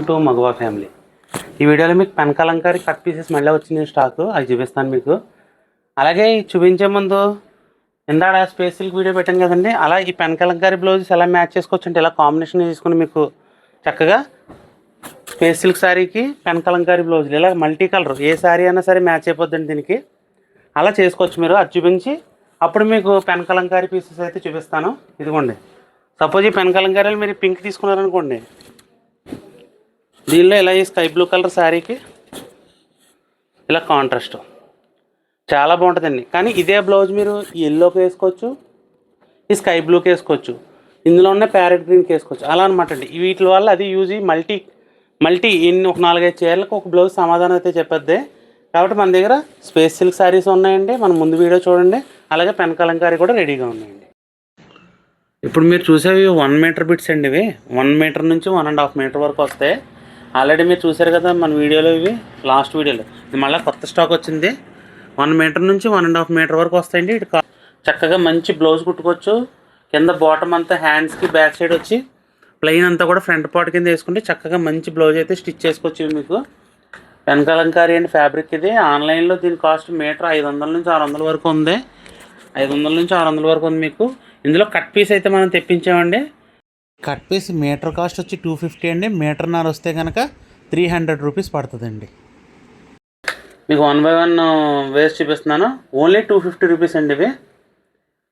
To మగవా family. ఈ వీడియోలో మీకు పెన్ కలంకారీ కట్ పీసెస్ మళ్ళీ వచ్చిన స్టాక్ అవి చూపిస్తాను మీకు. అలాగే చూపించే ముందు ఇందాడ స్పేస్ సిల్క్ వీడియో పెట్టాను కదండి, అలా ఈ పెన్ కలంకారీ బ్లౌజెస్ ఎలా మ్యాచ్ చేసుకోవచ్చు అంటే ఇలా కాంబినేషన్ తీసుకుని మీకు చక్కగా స్పేస్ సిల్క్ శారీకి పెన్ కలంకారీ బ్లౌజులు ఇలా మల్టీ కలర్ ఏ శారీ అయినా సరే మ్యాచ్ అయిపోద్దండి దీనికి. అలా చేసుకోవచ్చు మీరు. అది చూపించి అప్పుడు మీకు పెన్ కలంకారీ పీసెస్ అయితే చూపిస్తాను. ఇదిగోండి, సపోజ్ ఈ పెన్ కలంకారీలు మీరు పింక్ తీసుకున్నారనుకోండి, దీనిలో ఇలా ఈ స్కై బ్లూ కలర్ శారీకి ఇలా కాంట్రాస్ట్ చాలా బాగుంటుందండి. కానీ ఇదే బ్లౌజ్ మీరు ఈ ఎల్లోకి వేసుకోవచ్చు, ఈ స్కై బ్లూకి వేసుకోవచ్చు, ఇందులో ఉన్న ప్యారెట్ గ్రీన్కి వేసుకోవచ్చు, అలా అనమాట అండి. వీటి వల్ల అది యూజ్ మల్టీ ఇన్ని ఒక 4-5 చీరలకు ఒక బ్లౌజ్ సమాధానం అయితే చెప్పద్ది. కాబట్టి మన దగ్గర స్పేస్ సిల్క్ శారీస్ ఉన్నాయండి, మన ముందు వీడియో చూడండి. అలాగే పెన్ కలంకారీ కూడా రెడీగా ఉన్నాయండి. ఇప్పుడు మీరు చూసేవి 1 మీటర్ బిట్స్ అండి. ఇవి 1 మీటర్ నుంచి 1.5 మీటర్ వరకు వస్తాయి. ఆల్రెడీ మీరు చూసారు కదా మన వీడియోలో, ఇవి లాస్ట్ వీడియోలో. ఇది మళ్ళీ కొత్త స్టాక్ వచ్చింది. 1 మీటర్ నుంచి 1.5 మీటర్ వరకు వస్తాయండి. ఇటు చక్కగా మంచి బ్లౌజ్ కుట్టుకోవచ్చు. కింద బాటమ్ అంతా హ్యాండ్స్కి బ్యాక్ సైడ్ వచ్చి ప్లెయిన్ అంతా కూడా ఫ్రంట్ పార్ట్ కింద వేసుకుంటే చక్కగా మంచి బ్లౌజ్ అయితే స్టిచ్ చేసుకోవచ్చు. మీకు పెన్ కలంకారీ అండ్ ఫ్యాబ్రిక్ ఇది. ఆన్లైన్లో దీని కాస్ట్ మీటర్ 500 నుంచి 600 వరకు ఉంది. 500 నుంచి 600 వరకు ఉంది మీకు. ఇందులో కట్ పీస్ అయితే మనం తెప్పించామండి. కట్ పీస్ మీటర్ కాస్ట్ వచ్చి 250 అండి. మీటర్న్నర వస్తే కనుక 300 రూపీస్ పడుతుందండి. మీకు 1 బై 1 వేస్ట్ చూపిస్తున్నాను. ఓన్లీ 250 రూపీస్ అండి ఇవి.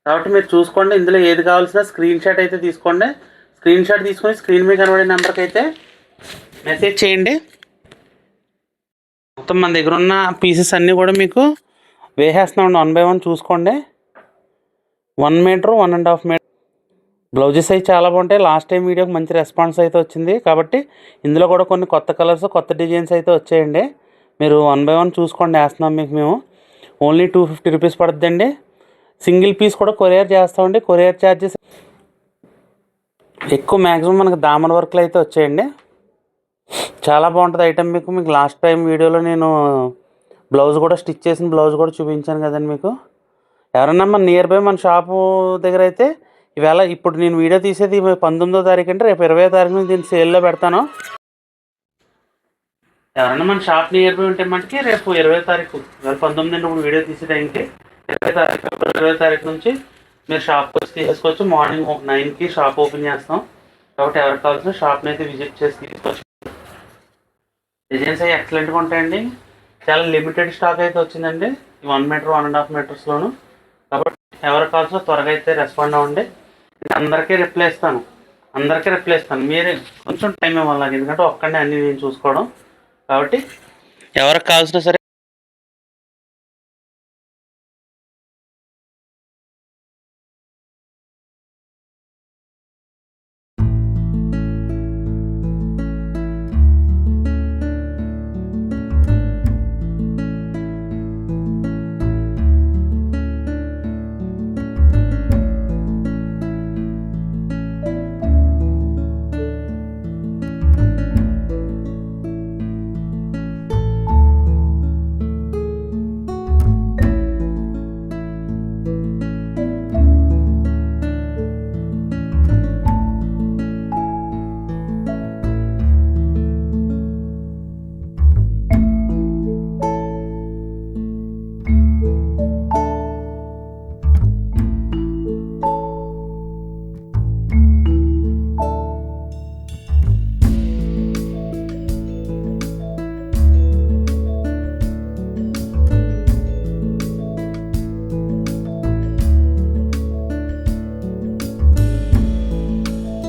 కాబట్టి మీరు చూసుకోండి. ఇందులో ఏది కావాల్సిన స్క్రీన్ షాట్ అయితే తీసుకోండి. స్క్రీన్ షాట్ తీసుకొని స్క్రీన్ మీద కనబడే నెంబర్కి అయితే మెసేజ్ చేయండి. మొత్తం మన దగ్గర ఉన్న పీసెస్ అన్నీ కూడా మీకు వేసేస్తున్నామండి. 1 బై 1 చూసుకోండి. 1 మీటర్ 1.5 మీటర్ బ్లౌజెస్ అయితే చాలా బాగుంటాయి. లాస్ట్ టైం వీడియోకి మంచి రెస్పాన్స్ అయితే వచ్చింది. కాబట్టి ఇందులో కూడా కొన్ని కొత్త కలర్స్, కొత్త డిజైన్స్ అయితే వచ్చాయండి. మీరు 1 బై 1 చూసుకోండి. వేస్తున్నాం మీకు మేము. ఓన్లీ 250 రూపీస్ పడుతుందండి. సింగిల్ పీస్ కూడా కొరియర్ చేస్తామండి. కొరియర్ ఛార్జెస్ ఎక్కువ, మ్యాక్సిమం మనకు దామన్ వర్క్లు అయితే వచ్చాయండి. చాలా బాగుంటుంది ఐటమ్. మీకు లాస్ట్ టైం వీడియోలో నేను బ్లౌజ్ కూడా స్టిచ్ చేసిన బ్లౌజ్ కూడా చూపించాను కదండి మీకు. ఎవరన్నా మన నియర్ బై మన షాపు దగ్గర అయితే ఇవాళ ఇప్పుడు నేను వీడియో తీసేది 19వ తారీఖు అంటే రేపు 20వ తారీఖు నుంచి దీన్ని సేల్లో పెడతాను. ఎవరన్నా మన షాప్ నియర్ బై ఉంటే మనకి రేపు 20వ తారీఖు, 19 ఇప్పుడు వీడియో తీసే టైంకి 20వ తారీఖు నుంచి మీరు షాప్కి వచ్చి తీసుకోవచ్చు. మార్నింగ్ 9కి షాప్ ఓపెన్ చేస్తాం. కాబట్టి ఎవరికి కావాల్సిన షాప్ని అయితే విజిట్ చేసి తీసుకోవచ్చు. డిజైన్స్ అవి ఎక్సలెంట్గా ఉంటాయండి. చాలా లిమిటెడ్ స్టాక్ అయితే వచ్చిందండి ఈ 1 మీటర్ 1.5 మీటర్స్లోను. కాబట్టి ఎవరికి కావాల్సిన త్వరగా అయితే రెస్పాండ్ అవ్వండి. అందరికీ రిప్లై ఇస్తాను. మీరే కొంచెం టైం ఇవ్వాలి, ఎందుకంటే ఒక్కడే అన్నీ నేను చూసుకోవడం. కాబట్టి ఎవరికి కావాల్సిన సరే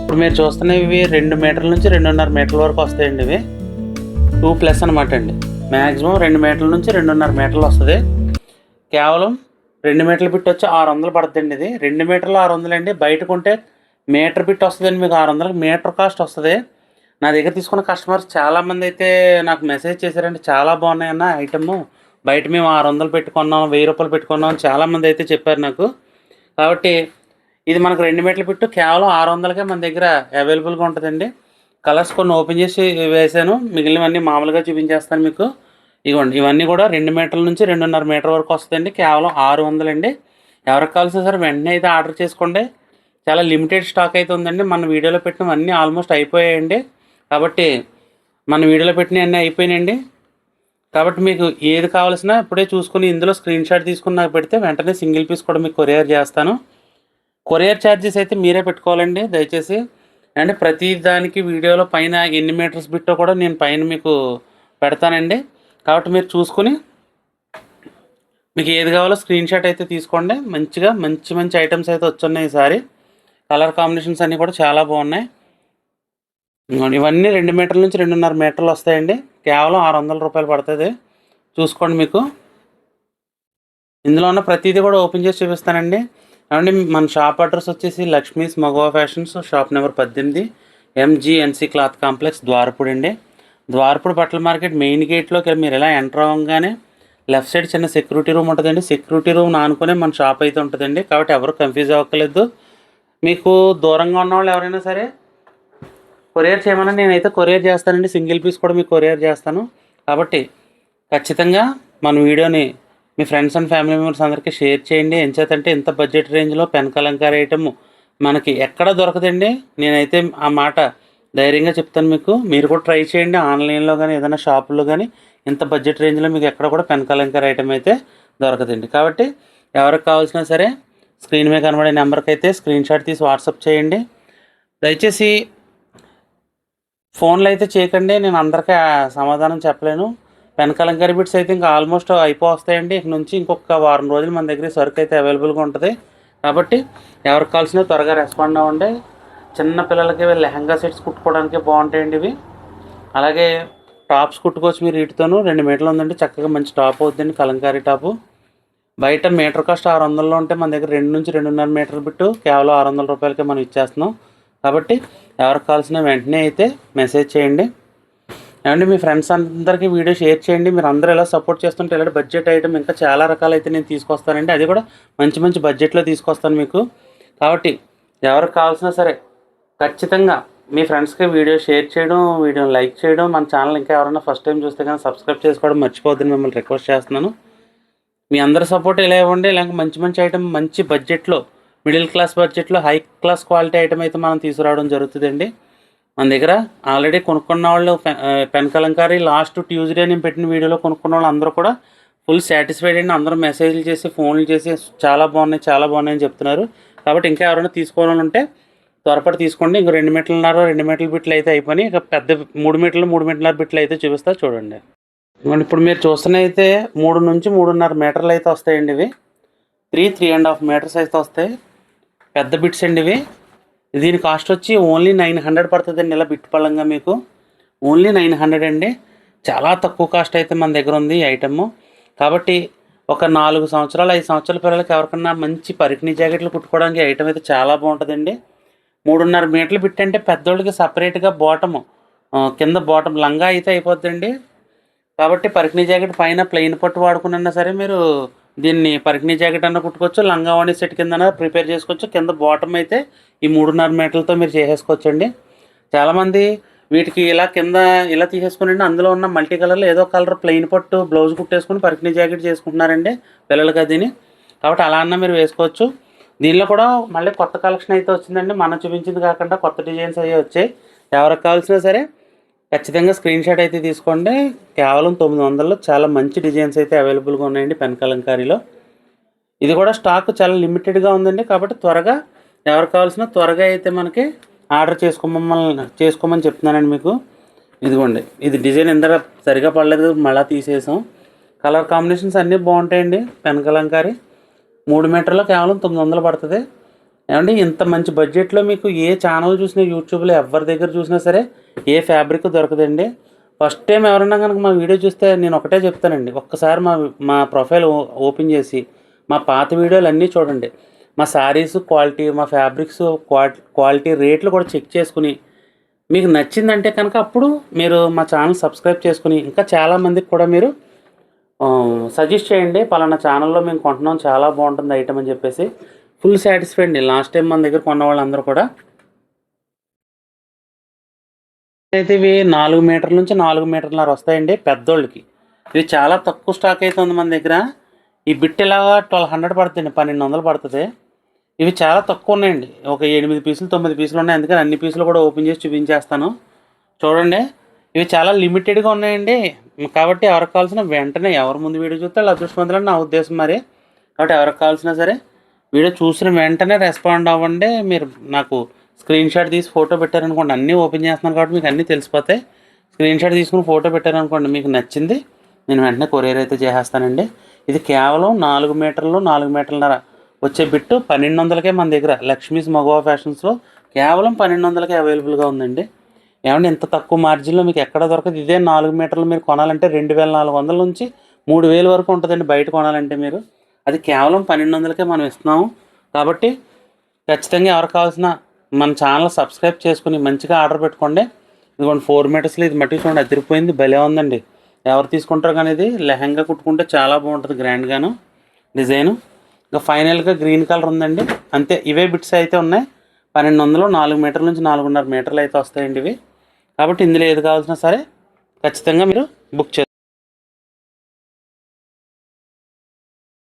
ఇప్పుడు మీరు చూస్తున్నవి ఇవి 2 మీటర్ల నుంచి 2.5 మీటర్ల వరకు వస్తాయండి. ఇవి 2+ అనమాట అండి. మ్యాక్సిమం 2 మీటర్ల నుంచి 2.5 మీటర్లు వస్తుంది. కేవలం 2 మీటర్ల బిట్ వచ్చి 600 పడుతుందండి. ఇది 2 మీటర్లు 600 అండి. బయట కొంటే మీటర్ బిట్ వస్తుందండి మీకు 600 మీటర్ కాస్ట్ వస్తుంది. నా దగ్గర తీసుకున్న కస్టమర్స్ చాలామంది అయితే నాకు మెసేజ్ చేశారండి, చాలా బాగున్నాయన్న ఐటమ్, బయట మేము 600 పెట్టుకున్నాం, 1000 రూపాయలు పెట్టుకున్నాం చాలామంది అయితే చెప్పారు నాకు. కాబట్టి ఇది మనకు 2 మీటర్ల బిట్టు కేవలం 600కే మన దగ్గర అవైలబుల్గా ఉంటుందండి. కలర్స్ కొన్ని ఓపెన్ చేసి వేసాను, మిగిలినవన్నీ మామూలుగా చూపించేస్తాను మీకు. ఇవ్వండి, ఇవన్నీ కూడా 2 మీటర్ల నుంచి 2.5 మీటర్ వరకు వస్తాయండి. కేవలం 600 అండి. ఎవరికి కావాల్సిన సరే వెంటనే అయితే ఆర్డర్ చేసుకోండి. చాలా లిమిటెడ్ స్టాక్ అయితే ఉందండి. మన వీడియోలో పెట్టినవన్నీ ఆల్మోస్ట్ అయిపోయాయండి. కాబట్టి మన వీడియోలో పెట్టినవి అన్నీ అయిపోయినాయండి. కాబట్టి మీకు ఏది కావాల్సినా ఇప్పుడే చూసుకుని ఇందులో స్క్రీన్ షాట్ తీసుకుని నాకు పెడితే వెంటనే సింగిల్ పీస్ కూడా మీకు కొరియర్ చేస్తాను. కొరియర్ ఛార్జెస్ అయితే మీరే పెట్టుకోవాలండి దయచేసి. అంటే ప్రతి దానికి వీడియోలో పైన ఎన్ని మీటర్స్ బిట్టో కూడా నేను పైన మీకు పెడతానండి. కాబట్టి మీరు చూసుకుని మీకు ఏది కావాలో స్క్రీన్ షాట్ అయితే తీసుకోండి. మంచిగా మంచి మంచి ఐటమ్స్ అయితే వచ్చున్నాయి ఈసారి. కలర్ కాంబినేషన్స్ అన్నీ కూడా చాలా బాగున్నాయి. ఇవన్నీ 2 మీటర్ల నుంచి 2.5 మీటర్లు వస్తాయండి. కేవలం 600 రూపాయలు పడుతుంది. చూసుకోండి. మీకు ఇందులో ఉన్న ప్రతిదీ కూడా ఓపెన్ చేసి చూపిస్తానండి. ఏమండి మన షాప్ అడ్రస్ వచ్చేసి లక్ష్మీస్ మగవా fashions, shop number 18, MGNC cloth complex, Dwarapudi అండి. ద్వారపూడి బట్టల మార్కెట్ మెయిన్ గేట్లోకి మీరు ఎలా ఎంటర్ అవ్వగానే లెఫ్ట్ సైడ్ చిన్న సెక్యూరిటీ రూమ్ ఉంటుందండి. సెక్యూరిటీ రూమ్ ఆనుకునే మన షాప్ అయితే ఉంటుందండి. కాబట్టి ఎవరు కన్ఫ్యూజ్ అవ్వక్కర్లేదు. మీకు దూరంగా ఉన్న వాళ్ళు ఎవరైనా సరే కొరియర్ చేయమని నేనైతే కొరియర్ చేస్తానండి. సింగిల్ పీస్ కూడా మీకు కొరియర్ చేస్తాను. కాబట్టి ఖచ్చితంగా మన వీడియోని మీ ఫ్రెండ్స్ అండ్ ఫ్యామిలీ మెంబర్స్ అందరికీ షేర్ చేయండి. ఎంచేతంటే ఇంత బడ్జెట్ రేంజ్లో పెన్ కలంకారీ ఐటమ్ మనకి ఎక్కడ దొరకదండి. నేనైతే ఆ మాట ధైర్యంగా చెప్తాను మీకు. మీరు కూడా ట్రై చేయండి. ఆన్లైన్లో కానీ ఏదైనా షాపుల్లో కానీ ఇంత బడ్జెట్ రేంజ్లో మీకు ఎక్కడ కూడా పెన్ కలంకారీ ఐటమ్ అయితే దొరకదండి. కాబట్టి ఎవరికి కావాల్సినా సరే స్క్రీన్ మీద కనబడే నెంబర్కి అయితే స్క్రీన్ షాట్ తీసి వాట్సాప్ చేయండి. దయచేసి ఫోన్లో అయితే చేయకండి. నేను అందరికీ సమాధానం చెప్పలేను. పెన్ కలంకారీ బిట్స్ అయితే ఇంకా ఆల్మోస్ట్ అయిపోతాయండి. ఇక నుంచి ఇంకొక వారం రోజులు మన దగ్గర సరుకు అయితే అవైలబుల్గా ఉంటుంది. కాబట్టి ఎవరికి కావాల్సిన త్వరగా రెస్పాండ్ అవ్వండి. చిన్న పిల్లలకి లెహంగా సెట్స్ కుట్టుకోవడానికి బాగుంటాయండి ఇవి. అలాగే టాప్స్ కుట్టుకోవచ్చు మీరు వీటితోనూ. 2 మీటర్లు ఉందండి. చక్కగా మంచి టాప్ అవుతుందండి కలంకారీ టాపు. బయట మీటర్ కాస్ట్ 600లో ఉంటే మన దగ్గర 2 నుంచి 2.5 మీటర్ బిట్టు కేవలం 600 రూపాయలకే మనం ఇచ్చేస్తున్నాం. కాబట్టి ఎవరికి కావాల్సిన వెంటనే అయితే మెసేజ్ చేయండి. ఏమంటే మీ ఫ్రెండ్స్ అందరికీ వీడియో షేర్ చేయండి. మీరు అందరూ ఎలా సపోర్ట్ చేస్తుంటే ఇలాంటి బడ్జెట్ ఐటమ్ ఇంకా చాలా రకాలు అయితే నేను తీసుకొస్తానండి. అది కూడా మంచి మంచి బడ్జెట్లో తీసుకొస్తాను మీకు. కాబట్టి ఎవరికి కావాల్సినా సరే ఖచ్చితంగా మీ ఫ్రెండ్స్కి వీడియో షేర్ చేయడం, వీడియోని లైక్ చేయడం, మన ఛానల్ ఇంకా ఎవరైనా ఫస్ట్ టైం చూస్తే కానీ సబ్స్క్రైబ్ చేసుకోవడం మర్చిపోద్దని మిమ్మల్ని రిక్వెస్ట్ చేస్తున్నాను. మీ అందరి సపోర్ట్ ఇలా ఇవ్వండి. ఇలాగ మంచి మంచి ఐటమ్ మంచి బడ్జెట్లో, మిడిల్ క్లాస్ బడ్జెట్లో హై క్లాస్ క్వాలిటీ ఐటమ్ అయితే మనం తీసుకురావడం జరుగుతుందండి. మన దగ్గర ఆల్రెడీ కొనుక్కున్న వాళ్ళు పెన్ కలంకారీ లాస్ట్ ట్యూస్డే నేను పెట్టిన వీడియోలో కొనుక్కున్న వాళ్ళు అందరూ కూడా ఫుల్ సాటిస్ఫైడ్ అండి. అందరూ మెసేజ్లు చేసి ఫోన్లు చేసి చాలా బాగున్నాయి అని చెప్తున్నారు. కాబట్టి ఇంకా ఎవరైనా తీసుకోవాలని ఉంటే త్వరపడి తీసుకోండి. ఇంకో 2 మీటర్లున్నర 2 మీటర్ల బిట్లు అయితే అయిపోయి ఇక పెద్ద 3 మీటర్లు 3.5 బిట్లు అయితే చూపిస్తా చూడండి. ఇప్పుడు మీరు చూస్తున్నైతే 3 నుంచి 3.5 మీటర్లు అయితే వస్తాయండి. ఇవి 3.5 మీటర్స్ అయితే వస్తాయి. పెద్ద బిట్స్ అండి ఇవి. దీని కాస్ట్ వచ్చి ఓన్లీ 900 పడుతుందండి. ఇలా బిట్ పళ్ళంగా మీకు ఓన్లీ 900 అండి. చాలా తక్కువ కాస్ట్ అయితే మన దగ్గర ఉంది ఈ ఐటమ్. కాబట్టి ఒక 4 సంవత్సరాలు 5 సంవత్సరాల పిల్లలకి ఎవరికన్నా మంచి పరికిణీ జాకెట్లు కుట్టుకోవడానికి ఐటమ్ అయితే చాలా బాగుంటుందండి. 3.5 మీటర్లు బిట్ అంటే పెద్దోళ్ళకి సపరేట్గా బాటము కింద బాటం లంగా అయితే అయిపోద్దండి. కాబట్టి పరికిణీ జాకెట్ పైన ప్లెయిన్ పట్టు వాడుకున్నా సరే మీరు దీన్ని పరికిణీ జాకెట్ అన్న కుట్టుకోవచ్చు, లంగావాణి సెట్ కింద ప్రిపేర్ చేసుకోవచ్చు. కింద బాటమ్ అయితే ఈ 3.5 మీటర్లతో మీరు చేసేసుకోవచ్చండి. చాలామంది వీటికి ఇలా కింద ఇలా తీసేసుకుని అందులో ఉన్న మల్టీ కలర్లో ఏదో కలర్ ప్లెయిన్ పట్టు బ్లౌజ్ కుట్టేసుకుని పరికిణీ జాకెట్ చేసుకుంటున్నారండి పిల్లలకి అదిని. కాబట్టి అలా అన్న మీరు వేసుకోవచ్చు. దీనిలో కూడా మళ్ళీ కొత్త కలెక్షన్ అయితే వచ్చిందండి. మనం చూపించింది కాకుండా కొత్త డిజైన్స్ అవి వచ్చాయి. ఎవరికి కావాల్సినా సరే ఖచ్చితంగా స్క్రీన్ షాట్ అయితే తీసుకోండి. కేవలం 900లో చాలా మంచి డిజైన్స్ అయితే అవైలబుల్గా ఉన్నాయండి పెన్ కలంకారీలో. ఇది కూడా స్టాక్ చాలా లిమిటెడ్గా ఉందండి. కాబట్టి త్వరగా ఎవరికి కావాల్సిన త్వరగా అయితే మనకి ఆర్డర్ చేసుకోమని చెప్తున్నానండి మీకు. ఇదిగోండి, ఇది డిజైన్ ఎంత సరిగా పడలేదు, మళ్ళీ తీసేసాం. కలర్ కాంబినేషన్స్ అన్నీ బాగుంటాయండి. పెన్ కలంకారీ 3 మీటర్లో కేవలం 900 పడుతుంది. ఏమండి ఇంత మంచి బడ్జెట్లో మీకు ఏ ఛానల్ చూసినా యూట్యూబ్లో ఎవరి దగ్గర చూసినా సరే ఏ ఫ్యాబ్రిక్ దొరకదండి. ఫస్ట్ టైం ఎవరన్నా కనుక మా వీడియో చూస్తే నేను ఒకటే చెప్తానండి, ఒక్కసారి మా ప్రొఫైల్ ఓపెన్ చేసి మా పాత వీడియోలు అన్నీ చూడండి. మా శారీస్ క్వాలిటీ, మా ఫ్యాబ్రిక్స్ క్వాలిటీ, రేట్లు కూడా చెక్ చేసుకుని మీకు నచ్చిందంటే కనుక అప్పుడు మీరు మా ఛానల్ సబ్స్క్రైబ్ చేసుకుని ఇంకా చాలామందికి కూడా మీరు సజెస్ట్ చేయండి. పలానా ఛానల్లో మేము కొంటున్నాం, చాలా బాగుంటుంది ఐటమ్ అని చెప్పేసి. ఫుల్ సాటిస్ఫైడ్ అండి. లాస్ట్ టైం మన దగ్గర కొన్న వాళ్ళందరూ కూడా. అయితే ఇవి 4 మీటర్ల నుంచి 4 మీటర్లన్నర వస్తాయండి పెద్దోళ్ళకి. ఇది చాలా తక్కువ స్టాక్ అయితే ఉంది మన దగ్గర. ఈ బిట్ ఇలాగా 1200 పడుతుంది, 1200 పడుతుంది. ఇవి చాలా తక్కువ ఉన్నాయండి. ఒక 8 పీసులు 9 పీసులు ఉన్నాయి. అందుకని అన్ని పీసులు కూడా ఓపెన్ చేసి చూపించేస్తాను చూడండి. ఇవి చాలా లిమిటెడ్గా ఉన్నాయండి. కాబట్టి ఎవరికి కావాల్సిన వెంటనే ఎవరు ముందు వీడియో చూస్తే వాళ్ళు అదృష్టవంతులని నా ఉద్దేశం మరి. కాబట్టి ఎవరికి కావాల్సినా సరే వీడియో చూసిన వెంటనే రెస్పాండ్ అవ్వండి. మీరు నాకు స్క్రీన్ షాట్ తీసి ఫోటో పెట్టారనుకోండి, అన్నీ ఓపెన్ చేస్తున్నాను కాబట్టి మీకు అన్నీ తెలిసిపోతాయి. స్క్రీన్ షాట్ తీసుకుని ఫోటో పెట్టారనుకోండి, మీకు నచ్చింది నేను వెంటనే కొరియర్ అయితే చేసేస్తానండి. ఇది కేవలం 4 మీటర్లు 4 మీటర్లన్నర వచ్చే బిట్టు 1200కే మన దగ్గర లక్ష్మీస్ మగవా ఫ్యాషన్స్లో కేవలం 1200కే అవైలబుల్గా ఉందండి. ఏమంటే ఇంత తక్కువ మార్జిన్లో మీకు ఎక్కడ దొరకదు. ఇదే 4 మీటర్లు మీరు కొనాలంటే 2400 నుంచి 3000 వరకు ఉంటుందండి బయట కొనాలంటే మీరు. అది కేవలం 1200కే మనం ఇస్తున్నాము. కాబట్టి ఖచ్చితంగా ఎవరికి కావాల్సిన మన ఛానల్ సబ్స్క్రైబ్ చేసుకుని మంచిగా ఆర్డర్ పెట్టుకోండి. ఇదిగోండి 4 మీటర్స్లో ఇది మట్టి చూడండి, అదిరిపోయింది, భలే ఉందండి. ఎవరు తీసుకుంటారో కానీ ఇది లెహంగా కుట్టుకుంటే చాలా బాగుంటుంది గ్రాండ్గాను డిజైను. ఇంకా ఫైనల్గా గ్రీన్ కలర్ ఉందండి. అంతే, ఇవే బిట్స్ అయితే ఉన్నాయి. 1200 4 మీటర్ల నుంచి 4.5 మీటర్లు అయితే వస్తాయండి ఇవి. కాబట్టి ఇందులో ఏది కావాల్సినా సరే ఖచ్చితంగా మీరు బుక్ చేసుకోండి.